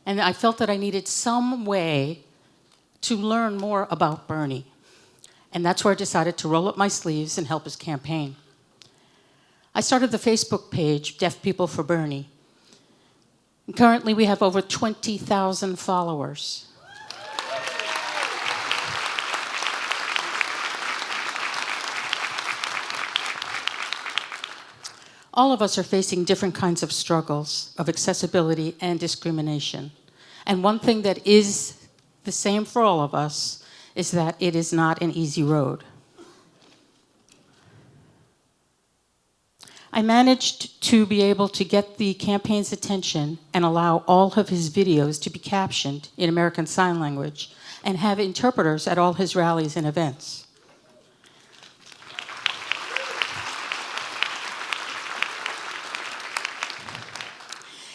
And I felt that I needed some way to learn more about Bernie. And that's where I decided to roll up my sleeves and help his campaign. I started the Facebook page, Deaf People for Bernie. And currently, we have over 20,000 followers. All of us are facing different kinds of struggles of accessibility and discrimination. And one thing that is the same for all of us is that it is not an easy road. I managed to be able to get the campaign's attention and allow all of his videos to be captioned in American Sign Language and have interpreters at all his rallies and events.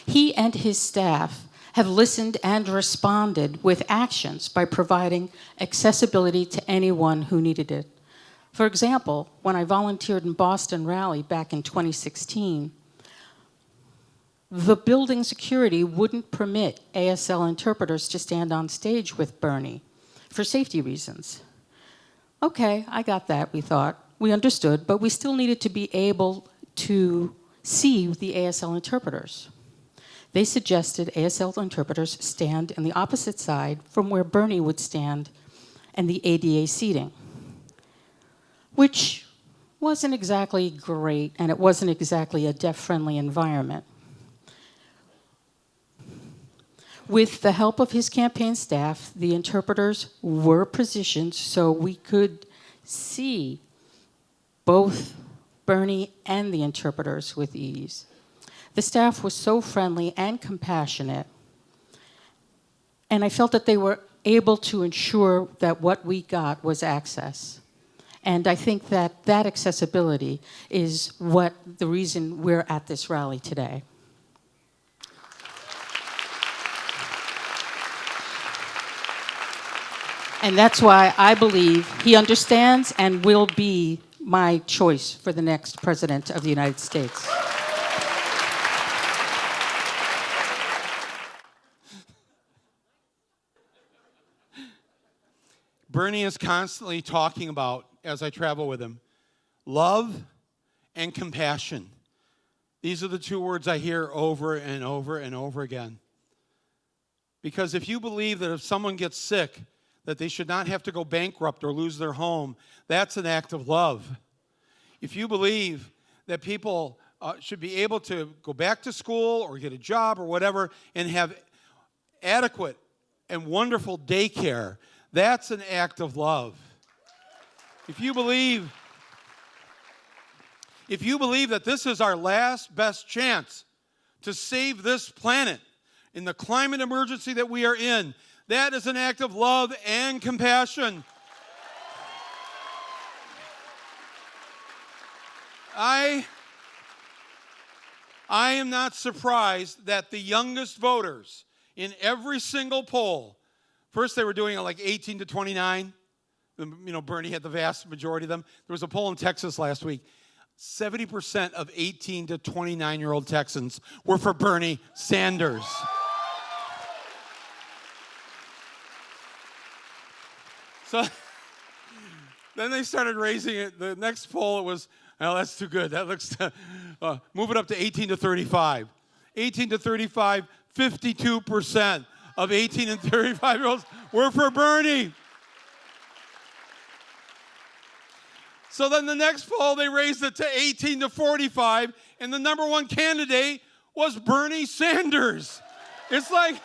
He and his staff have listened and responded with actions by providing accessibility to anyone who needed it. For example, when I volunteered in Boston Rally back in 2016, the building security wouldn't permit ASL interpreters to stand on stage with Bernie for safety reasons. Okay, I got that, we thought. We understood, but we still needed to be able to see the ASL interpreters. They suggested ASL interpreters stand in the opposite side from where Bernie would stand and the ADA seating, which wasn't exactly great, and it wasn't exactly a deaf-friendly environment. With the help of his campaign staff, the interpreters were positioned so we could see both Bernie and the interpreters with ease. The staff was so friendly and compassionate, and I felt that they were able to ensure that what we got was access. And I think that that accessibility is the reason we're at this rally today. And that's why I believe he understands and will be my choice for the next president of the United States. Bernie is constantly talking about, as I travel with him, love and compassion. These are the two words I hear over and over and over again. Because if you believe that if someone gets sick, that they should not have to go bankrupt or lose their home, that's an act of love. If you believe that people should be able to go back to school or get a job or whatever and have adequate and wonderful daycare, that's an act of love. If you believe that this is our last best chance to save this planet in the climate emergency that we are in, that is an act of love and compassion. I am not surprised that the youngest voters in every single poll, first they were doing it like 18 to 29. Bernie had the vast majority of them. There was a poll in Texas last week. 70% of 18 to 29-year-old Texans were for Bernie Sanders. So then they started raising it. The next poll, it was, oh, that's too good. That looks, move it up to 18 to 35. 18 to 35, 52% of 18 and 35-year-olds were for Bernie. So then the next poll, they raised it to 18 to 45, and the number one candidate was Bernie Sanders. It's like,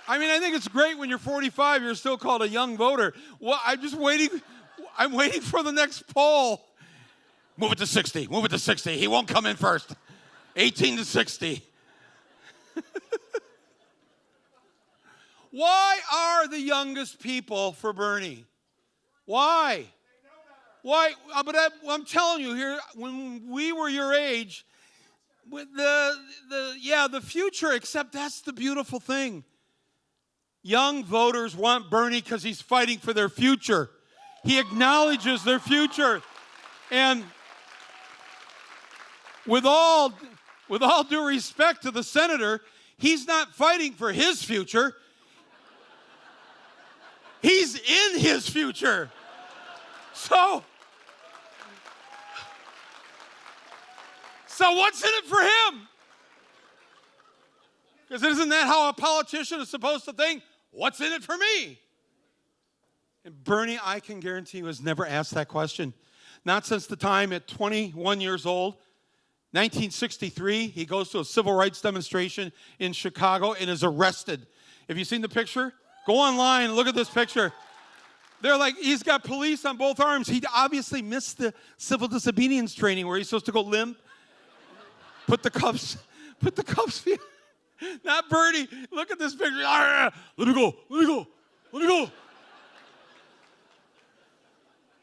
I think it's great when you're 45, you're still called a young voter. Well, I'm waiting for the next poll. Move it to 60, move it to 60. He won't come in first. 18 to 60. Why are the youngest people for Bernie? Why? Why? But I'm telling you here, when we were your age, with the future, except that's the beautiful thing. Young voters want Bernie because he's fighting for their future. He acknowledges their future. And with all with all due respect to the senator, he's not fighting for his future. He's in his future. So what's in it for him? Because isn't that how a politician is supposed to think? What's in it for me? And Bernie, I can guarantee you, has never asked that question. Not since the time at 21 years old, 1963, he goes to a civil rights demonstration in Chicago and is arrested. Have you seen the picture? Go online and look at this picture. They're like, he's got police on both arms. He obviously missed the civil disobedience training where he's supposed to go limp. Put the cuffs. Not Bernie. Look at this picture. Let me go.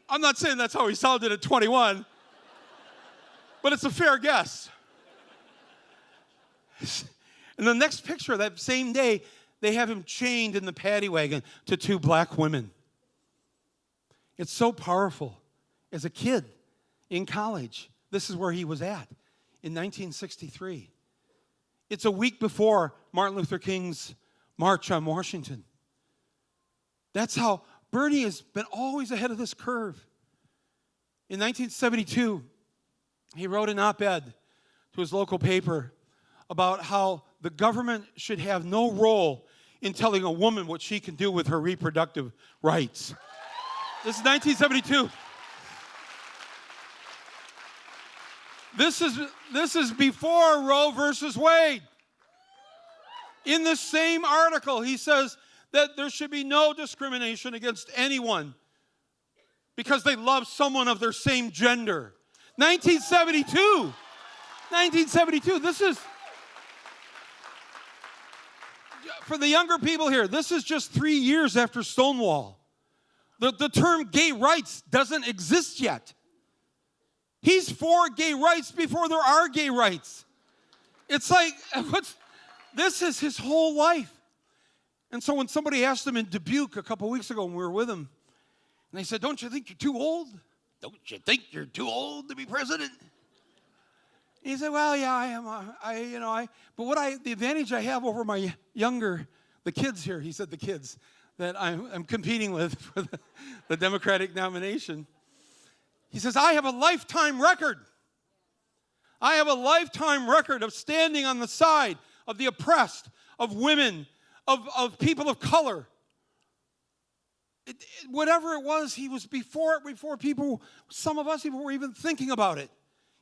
I'm not saying that's how he sounded at 21, but it's a fair guess. And the next picture, that same day, they have him chained in the paddy wagon to two black women. It's so powerful. As a kid in college, this is where he was at in 1963. It's a week before Martin Luther King's March on Washington. That's how Bernie has been always ahead of this curve. In 1972, he wrote an op-ed to his local paper about how the government should have no role in telling a woman what she can do with her reproductive rights. This is 1972. This is before Roe versus Wade. In this same article, he says that there should be no discrimination against anyone because they love someone of their same gender. 1972. This is, for the younger people here, this is just 3 years after Stonewall. The term gay rights doesn't exist yet. He's for gay rights before there are gay rights. It's like, this is his whole life. And so when somebody asked him in Dubuque a couple weeks ago when we were with him, and they said, don't you think you're too old? Don't you think you're too old to be president? And he said, well, yeah, I am. But the advantage I have over my the kids here, he said the kids, that I'm competing with for the Democratic nomination. He says, I have a lifetime record. I have a lifetime record of standing on the side of the oppressed, of women, of people of color. Whatever it was, he was before people, some of us even were even thinking about it.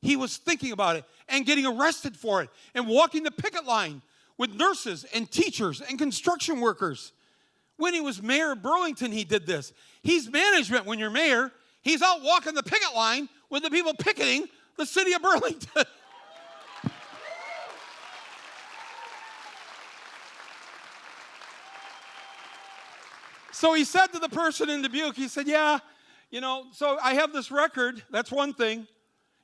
He was thinking about it and getting arrested for it and walking the picket line with nurses and teachers and construction workers. When he was mayor of Burlington, he did this. He's management when you're mayor. He's out walking the picket line with the people picketing the city of Burlington. So he said to the person in Dubuque, he said, yeah, so I have this record. That's one thing.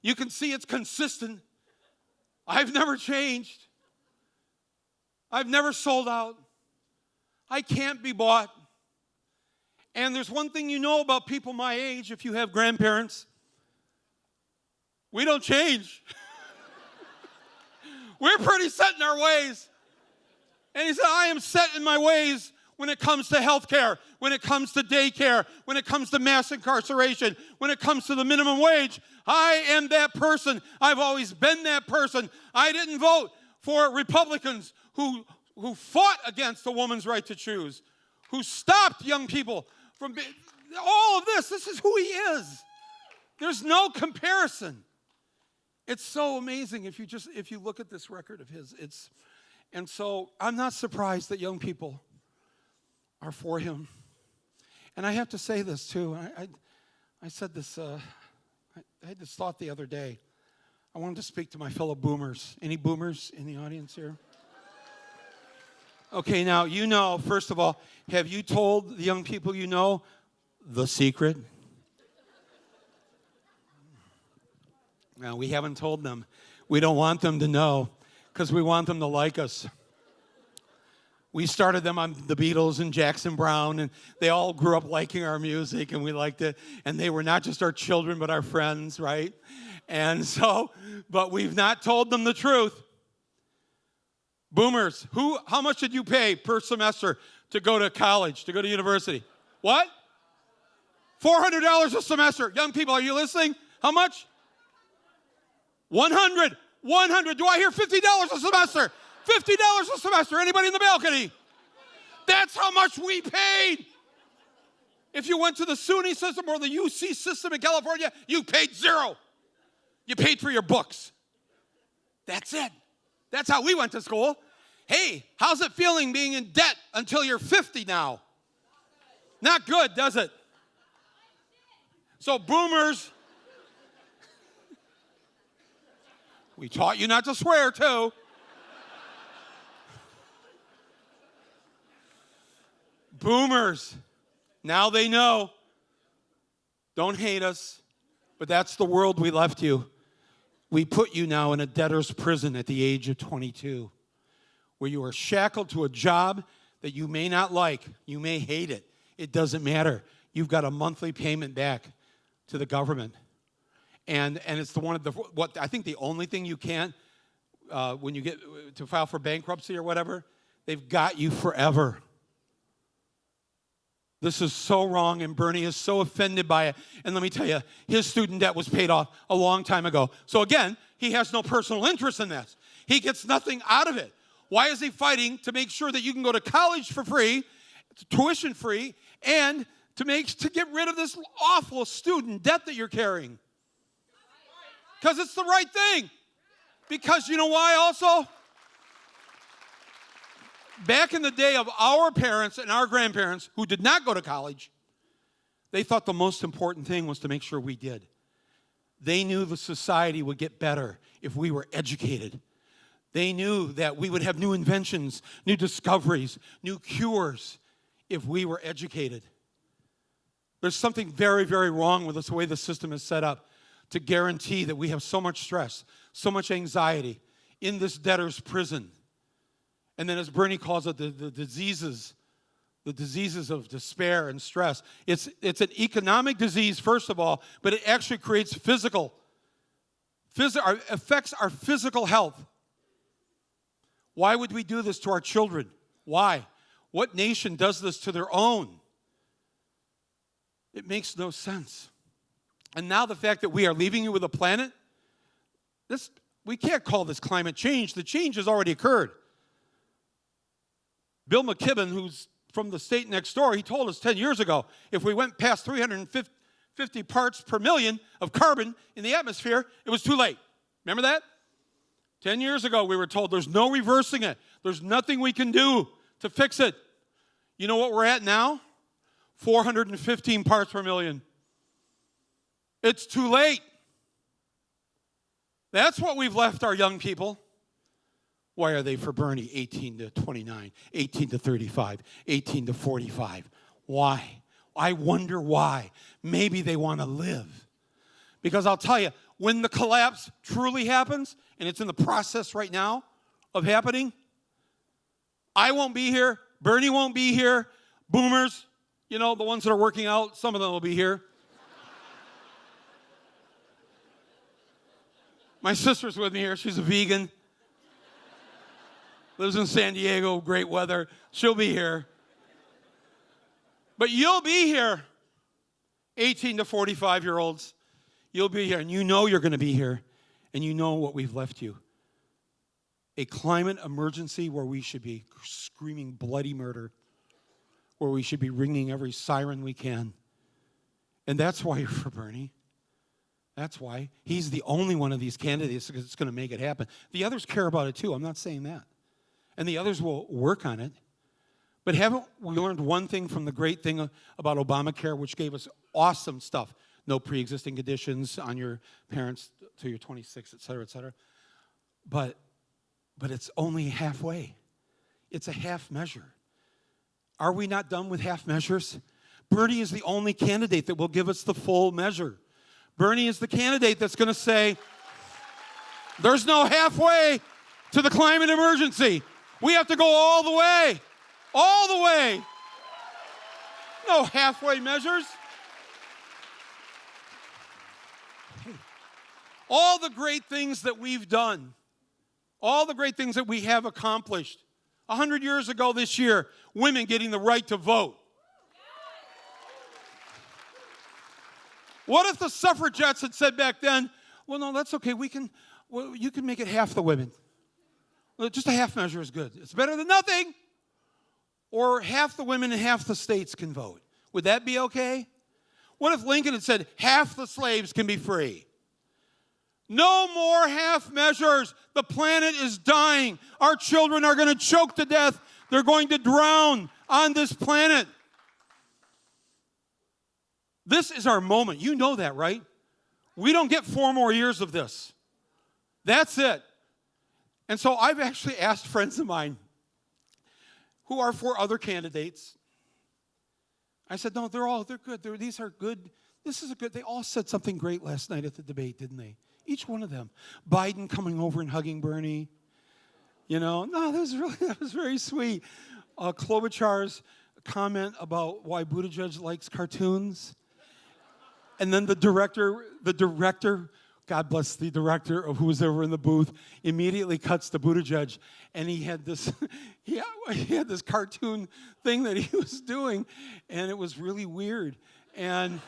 You can see it's consistent. I've never changed. I've never sold out. I can't be bought. And there's one thing you know about people my age, if you have grandparents. We don't change. We're pretty set in our ways. And he said, I am set in my ways when it comes to health care, when it comes to daycare, when it comes to mass incarceration, when it comes to the minimum wage. I am that person. I've always been that person. I didn't vote for Republicans who fought against a woman's right to choose, who stopped young people from being, all of this. This is who he is. There's no comparison. It's so amazing if you look at this record of his. And so I'm not surprised that young people are for him. And I have to say this too. I said this. I had this thought the other day. I wanted to speak to my fellow boomers. Any boomers in the audience here? Okay, now, first of all, have you told the young people you know the secret? No, we haven't told them. We don't want them to know because we want them to like us. We started them on the Beatles and Jackson Browne, and they all grew up liking our music, and we liked it. And they were not just our children, but our friends, right? And so, but we've not told them the truth. Boomers, how much did you pay per semester to go to college, to go to university? What? $400 a semester. Young people, are you listening? How much? 100. 100. Do I hear $50 a semester? $50 a semester. Anybody in the balcony? That's how much we paid. If you went to the SUNY system or the UC system in California, you paid zero. You paid for your books. That's it. That's how we went to school. Hey, how's it feeling being in debt until you're 50 now? Not good, does it? So boomers, we taught you not to swear too. Boomers, now they know. Don't hate us, but that's the world we left you. We put you now in a debtor's prison at the age of 22, where you are shackled to a job that you may not like. You may hate it. It doesn't matter. You've got a monthly payment back to the government. And it's what I think the only thing you can't, when you get to file for bankruptcy or whatever, they've got you forever. This is so wrong, and Bernie is so offended by it. And let me tell you, his student debt was paid off a long time ago. So again, he has no personal interest in this. He gets nothing out of it. Why is he fighting to make sure that you can go to college for free, tuition free, and to get rid of this awful student debt that you're carrying? Because it's the right thing. Because you know why also? Back in the day of our parents and our grandparents who did not go to college, they thought the most important thing was to make sure we did. They knew the society would get better if we were educated. They knew that we would have new inventions, new discoveries, new cures if we were educated. There's something very, very wrong with the way the system is set up to guarantee that we have so much stress, so much anxiety in this debtor's prison. And then as Bernie calls it, the diseases of despair and stress. It's an economic disease, first of all, but it actually creates affects our physical health. Why would we do this to our children? Why? What nation does this to their own? It makes no sense. And now the fact that we are leaving you with a planet, we can't call this climate change. The change has already occurred. Bill McKibben, who's from the state next door, he told us 10 years ago, if we went past 350 parts per million of carbon in the atmosphere, it was too late. Remember that? 10 years ago, we were told there's no reversing it. There's nothing we can do to fix it. You know what we're at now? 415 parts per million. It's too late. That's what we've left our young people. Why are they for Bernie 18 to 29, 18 to 35, 18 to 45? Why? I wonder why. Maybe they want to live. Because I'll tell you, when the collapse truly happens, and it's in the process right now of happening, I won't be here, Bernie won't be here, boomers, the ones that are working out, some of them will be here. My sister's with me here, she's a vegan. Lives in San Diego, great weather. She'll be here. But you'll be here, 18 to 45-year-olds. You'll be here, and you know you're going to be here, and you know what we've left you. A climate emergency where we should be screaming bloody murder, where we should be ringing every siren we can. And that's why you're for Bernie. That's why. He's the only one of these candidates that's going to make it happen. The others care about it too. I'm not saying that. And the others will work on it. But haven't we learned one thing from the great thing about Obamacare, which gave us awesome stuff? No pre-existing conditions on your parents till you're 26, et cetera, et cetera. But it's only halfway. It's a half measure. Are we not done with half measures? Bernie is the only candidate that will give us the full measure. Bernie is the candidate that's going to say, there's no halfway to the climate emergency. We have to go all the way. All the way. No halfway measures. All the great things that we've done All the great things that we have accomplished. 100 years ago this year, women getting the right to vote. What if the suffragettes had said back then, well, no, that's okay. You can make it half the women. Well, just a half measure is good. It's better than nothing. Or half the women and half the states can vote. Would that be okay? What if Lincoln had said half the slaves can be free? No more half measures. The planet is dying. Our children are going to choke to death. They're going to drown on this planet. This is our moment. You know that, right? We don't get 4 more years of this. That's it. And so I've actually asked friends of mine who are for other candidates. I said, no, they're good. These are good. This is a good. They all said something great last night at the debate, didn't they? Each one of them. Biden coming over and hugging Bernie. No, that was very sweet. Klobuchar's comment about why Buttigieg likes cartoons. And then the director, God bless the director who was over in the booth, immediately cuts to Buttigieg, and he had this cartoon thing that he was doing, and it was really weird. And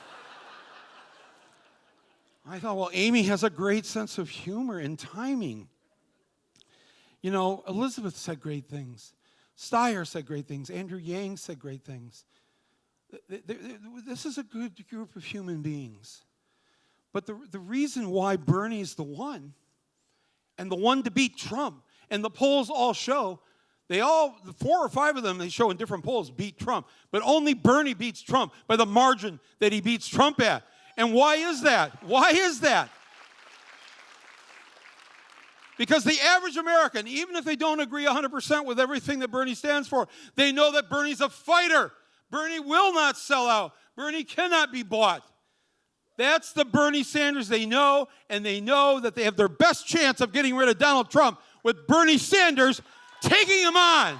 I thought, well, Amy has a great sense of humor and timing. Elizabeth said great things. Steyer said great things. Andrew Yang said great things. This is a good group of human beings. But the reason why Bernie's the one, and the one to beat Trump, and the polls all show, 4 or 5 of them, they show in different polls, beat Trump. But only Bernie beats Trump by the margin that he beats Trump at. And why is that? Why is that? Because the average American, even if they don't agree 100% with everything that Bernie stands for, they know that Bernie's a fighter. Bernie will not sell out. Bernie cannot be bought. That's the Bernie Sanders they know, and they know that they have their best chance of getting rid of Donald Trump with Bernie Sanders taking him on.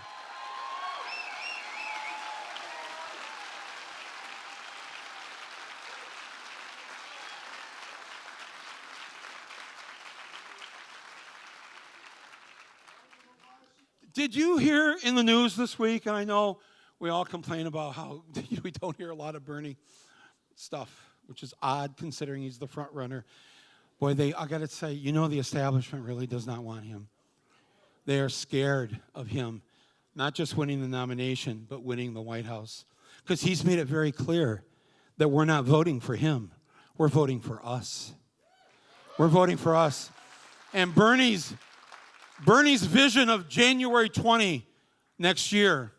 Did you hear in the news this week, and I know we all complain about how we don't hear a lot of Bernie stuff, which is odd considering he's the front runner. Boy, I got to say, the establishment really does not want him. They are scared of him, not just winning the nomination, but winning the White House. Because he's made it very clear that we're not voting for him. We're voting for us. We're voting for us. And Bernie's vision of January 20 next year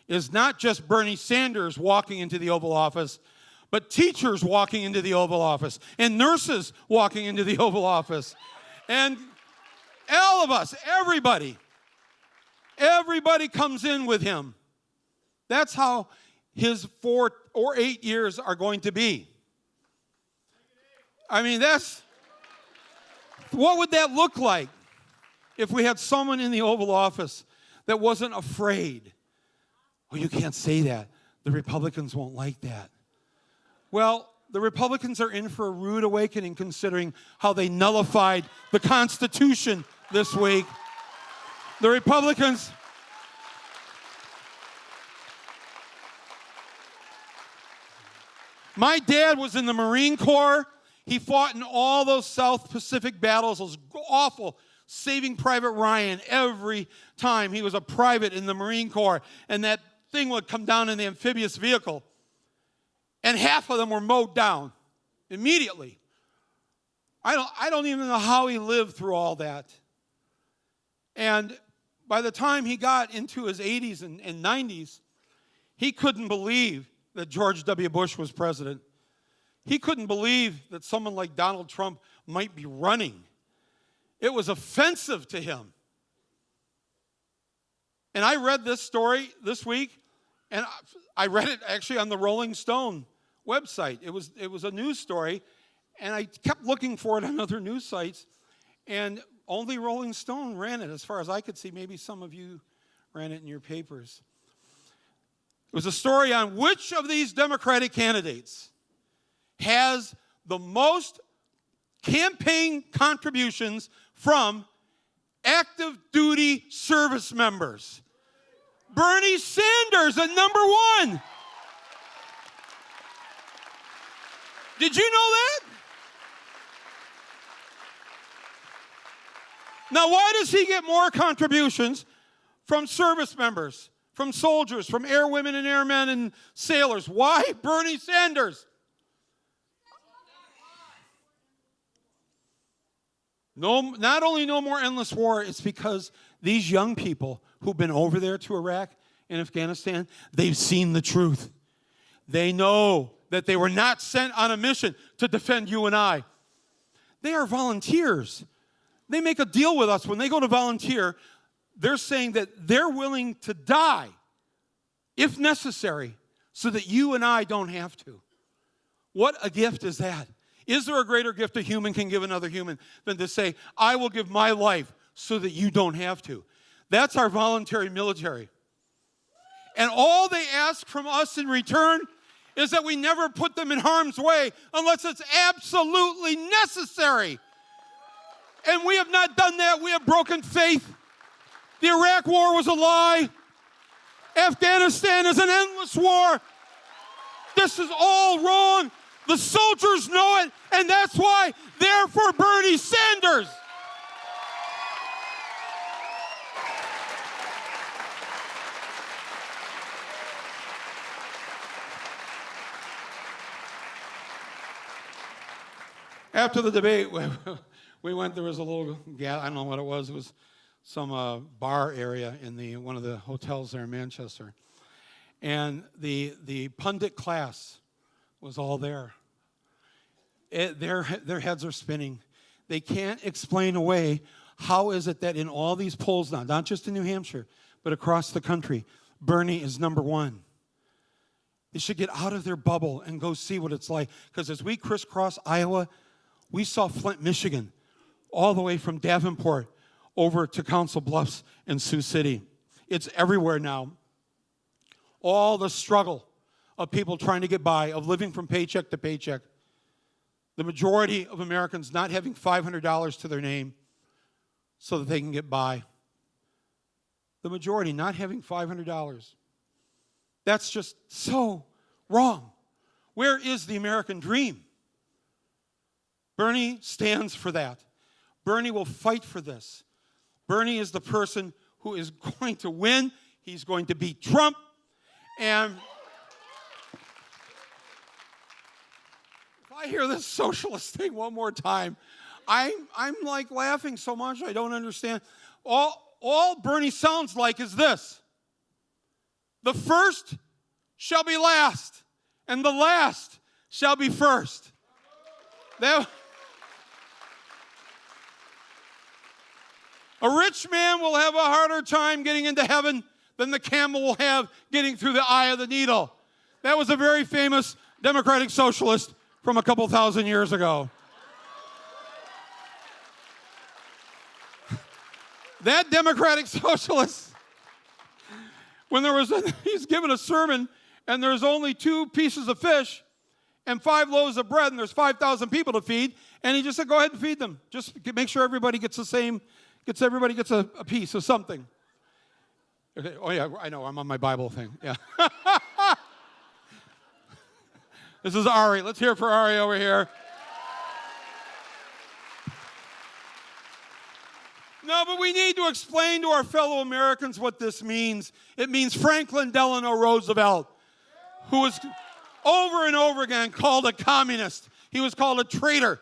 is not just Bernie Sanders walking into the Oval Office, but teachers walking into the Oval Office, and nurses walking into the Oval Office, and all of us, everybody comes in with him. That's how his 4 or 8 years are going to be. I mean, what would that look like if we had someone in the Oval Office that wasn't afraid? Oh, you can't say that. The Republicans won't like that. Well, the Republicans are in for a rude awakening considering how they nullified the Constitution this week. The Republicans... My dad was in the Marine Corps. He fought in all those South Pacific battles, those awful Saving Private Ryan every time. He was a private in the Marine Corps, and that thing would come down in the amphibious vehicle, and half of them were mowed down immediately. I don't even know how he lived through all that. And by the time he got into his 80s and 90s, he couldn't believe that George W. Bush was president. He couldn't believe that someone like Donald Trump might be running. It was offensive to him. And I read this story this week, and I read it actually on the Rolling Stone website. It was a news story, and I kept looking for it on other news sites, and only Rolling Stone ran it as far as I could see. Maybe some of you ran it in your papers. It was a story on which of these Democratic candidates has the most campaign contributions from active active duty service members. Bernie Sanders at number 1. Did you know that? Now, why does he get more contributions from service members, from soldiers, from airwomen and airmen and sailors? Why Bernie Sanders? No, not only no more endless war, it's because these young people who've been over there to Iraq and Afghanistan, they've seen the truth. They know that they were not sent on a mission to defend you and I. They are volunteers. They make a deal with us. When they go to volunteer, they're saying that they're willing to die, if necessary, so that you and I don't have to. What a gift is that? Is there a greater gift a human can give another human than to say, I will give my life so that you don't have to? That's our voluntary military. And all they ask from us in return is that we never put them in harm's way unless it's absolutely necessary. And we have not done that. We have broken faith. The Iraq War was a lie. Afghanistan is an endless war. This is all wrong. The soldiers know it, and that's why they're for Bernie Sanders. After the debate, we went, there was a little, I don't know what it was some bar area in one of the hotels there in Manchester. And the pundit class was all there. Their heads are spinning. They can't explain away how is it that in all these polls now, not just in New Hampshire, but across the country, Bernie is number 1. They should get out of their bubble and go see what it's like. Because as we crisscross Iowa, we saw Flint, Michigan, all the way from Davenport over to Council Bluffs and Sioux City. It's everywhere now. All the struggle of people trying to get by, of living from paycheck to paycheck. The majority of Americans not having $500 to their name so that they can get by. The majority not having $500. That's just so wrong. Where is the American dream? Bernie stands for that. Bernie will fight for this. Bernie is the person who is going to win. He's going to beat Trump. And if I hear this socialist thing one more time, I'm like laughing so much I don't understand. All Bernie sounds like is this: the first shall be last, and the last shall be first. A rich man will have a harder time getting into heaven than the camel will have getting through the eye of the needle. That was a very famous democratic socialist from a couple thousand years ago. That democratic socialist, when he's given a sermon and there's only 2 pieces of fish and 5 loaves of bread and there's 5,000 people to feed, and he just said, go ahead and feed them. Just make sure everybody gets everybody gets a piece of something. Okay. Oh yeah, I know, I'm on my Bible thing, yeah. This is Ari. Let's hear it for Ari over here. No, but we need to explain to our fellow Americans what this means. It means Franklin Delano Roosevelt, who was over and over again called a communist. He was called a traitor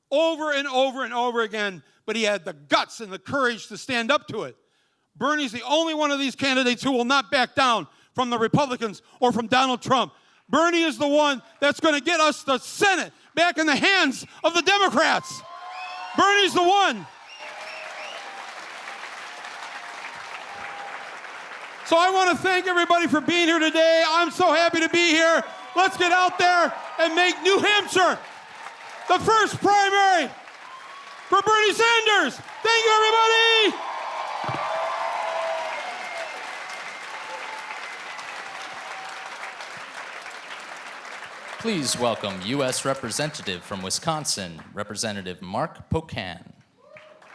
over and over and over again, but he had the guts and the courage to stand up to it. Bernie's the only one of these candidates who will not back down from the Republicans or from Donald Trump. Bernie is the one that's going to get us the Senate back in the hands of the Democrats. Bernie's the one. So I want to thank everybody for being here today. I'm so happy to be here. Let's get out there and make New Hampshire the first primary for Bernie Sanders. Thank you, everybody. Please welcome U.S. Representative from Wisconsin, Representative Mark Pocan.